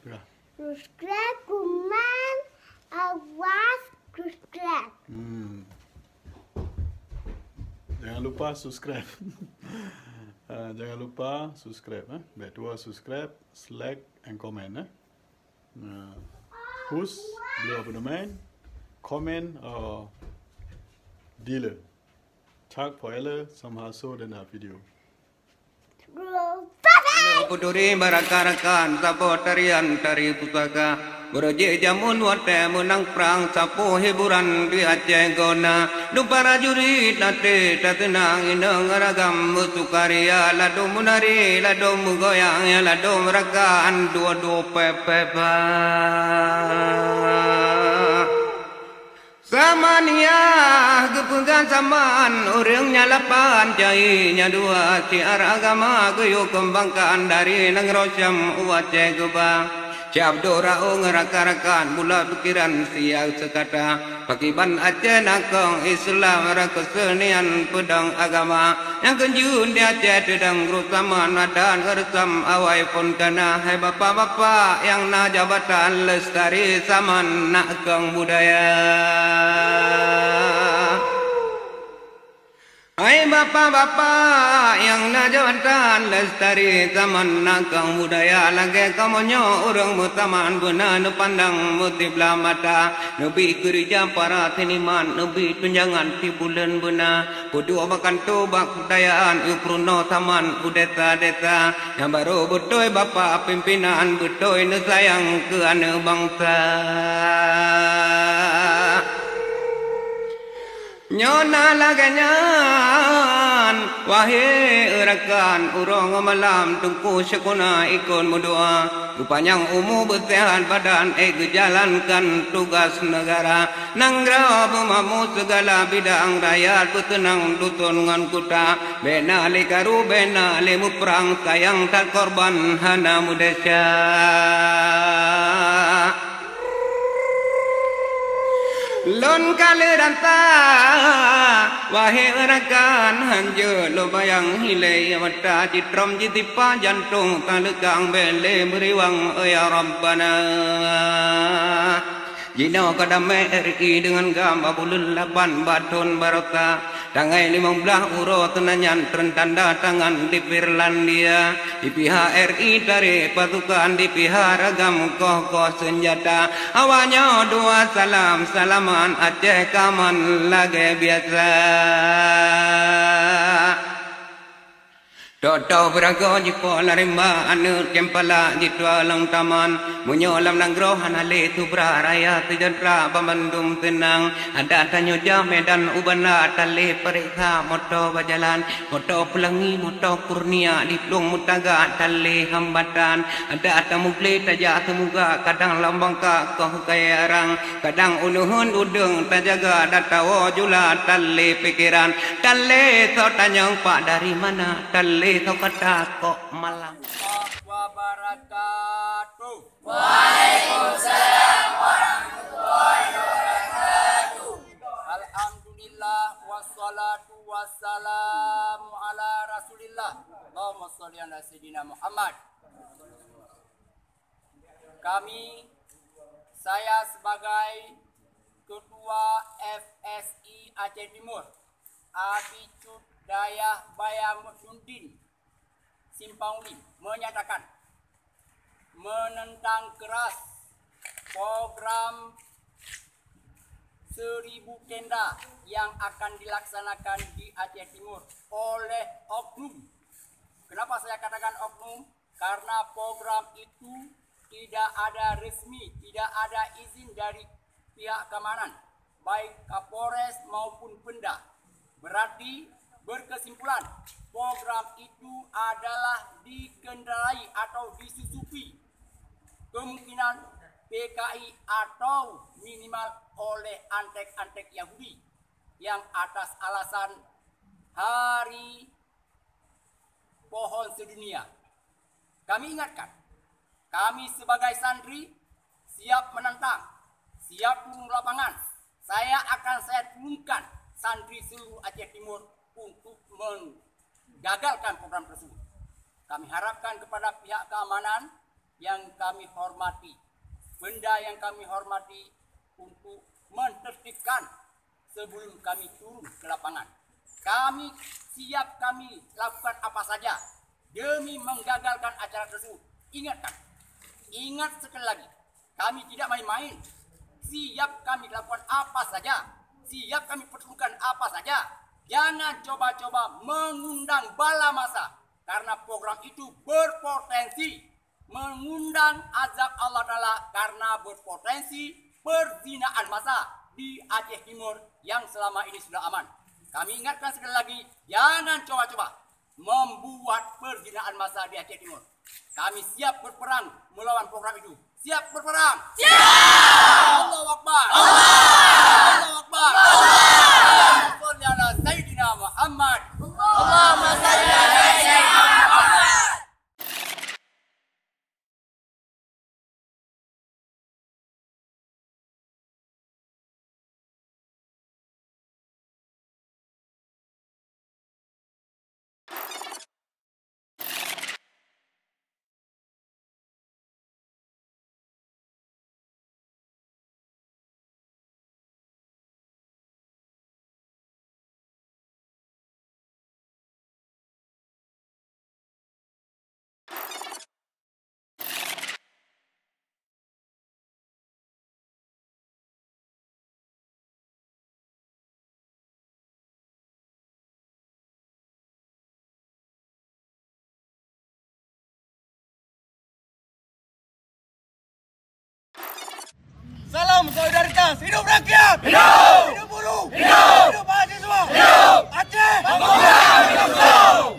Ya. Subscribe, comment, awas, subscribe. Jangan lupa subscribe. Jangan lupa subscribe. Betul subscribe, like, and comment. Husk beli abonnement, comment og dele. Tak for alle, som har så den her video. Puturi barakarakan sapo tarian tari pusaka Boroje jamun wate menang perang sapo hiburan di Aceh Gona Dupara jurid nate tatenang ineng ragam musukaria Lado munari, lado mugoyang, lado merakaan dua-dua pepepa Samania kepegang saman orangnya lapan jainya dua siar agama geyo kembangkan dari negeri Syam Aceh Gebang siap dorao ngerak-rakan mula pikiran siap sekata pakiban Aceh nakong Islam rakesenian pedang agama yang kenjun di Aceh dedang rusaman dan ngeresam awai pun kana hai bapak-bapak yang na jabatan lestari saman nakong budaya hai bapak-bapak yang na jabatan lestari zaman nakang budaya lagi kamonyo orang mutaman benar nu pandang mutibla mata nebi kerja para seniman nebi tunjangan di bulan benar kudu makan tobak budayaan upruno taman udeta-deta yang baru betul bapak pimpinan betul nu sayang ke ane bangsa Nyona laganyan wahai erakan urang malam tungku sekuna ikon mudua rupanyang umu bersehat badan gejalankan tugas negara nangra memamu segala bidang rakyat petenang dutungan kuta bena likaru bena lemu perang sayang tak korban hana mudesya Lon kali ranta wahai rakan hanje lo bayang hilai mata citrom jitipa jantung talekang bele meriwang ya rabbana Jina kadame RI dengan gambar bulun 8 baton barota Tangai 15 uro tenanyan tanda tangan di Firlandia Di pihak RI dari pasukan di pihak ragam koh-koh senjata Awalnya dua salam salaman Aceh kaman lagi biasa Toto berago jipo larimba anu kempala di tualang taman Munyolam nanggro hanale tu raya tejadra Bandung tenang Ada tanyo jam medan ubana tali periksa moto bajalan Moto pelangi moto kurnia di plung mutaga tali hambatan Ada tamukli taja semoga kadang lambang ka koh kayarang Kadang unuhun udung tajaga datawo jula tali pikiran Tali so tanyong pak dari mana tali Kau kata kok malam wabarakatuh Waalaikumsalam warahmatullahi wabarakatuh Alhamdulillah wassalatu wassalamu ala rasulillah Allahumma sholli ala sayyidina Muhammad Saya sebagai Ketua FSI Aceh Timur Abicut Dayah Bayam Sundin Simpang Lim menyatakan menentang keras program 1000 tenda yang akan dilaksanakan di Aceh Timur oleh oknum. Kenapa saya katakan oknum? Karena program itu tidak ada resmi, tidak ada izin dari pihak keamanan, baik Kapolres maupun Pemda. Berarti berkesimpulan program itu adalah dikendarai atau disusupi kemungkinan PKI atau minimal oleh antek-antek Yahudi yang atas alasan hari pohon sedunia. Kami ingatkan, kami sebagai santri siap menentang, siap turun lapangan. Saya turunkan santri seluruh Aceh Timur untuk menggagalkan program tersebut. Kami harapkan kepada pihak keamanan yang kami hormati, benda yang kami hormati untuk menertibkan sebelum kami turun ke lapangan. Kami siap kami lakukan apa saja demi menggagalkan acara tersebut. Ingat sekali lagi, kami tidak main-main. Siap kami lakukan apa saja, siap kami perlukan apa saja. Jangan coba-coba mengundang bala massa, karena program itu berpotensi mengundang azab Allah Ta'ala karena berpotensi perzinaan massa di Aceh Timur yang selama ini sudah aman. Kami ingatkan sekali lagi, jangan coba-coba membuat perzinaan massa di Aceh Timur. Kami siap berperang melawan program itu. Siap berperang. Siap. Allahu Akbar. Allahu Akbar. Allahumma shalli ala Sayyidina Muhammad. Allahumma shalli ala Sayyidina Muhammad. Salam solidaritas, hidup rakyat, hidup buruh, hidup mahasiswa, hidup Aceh, hidup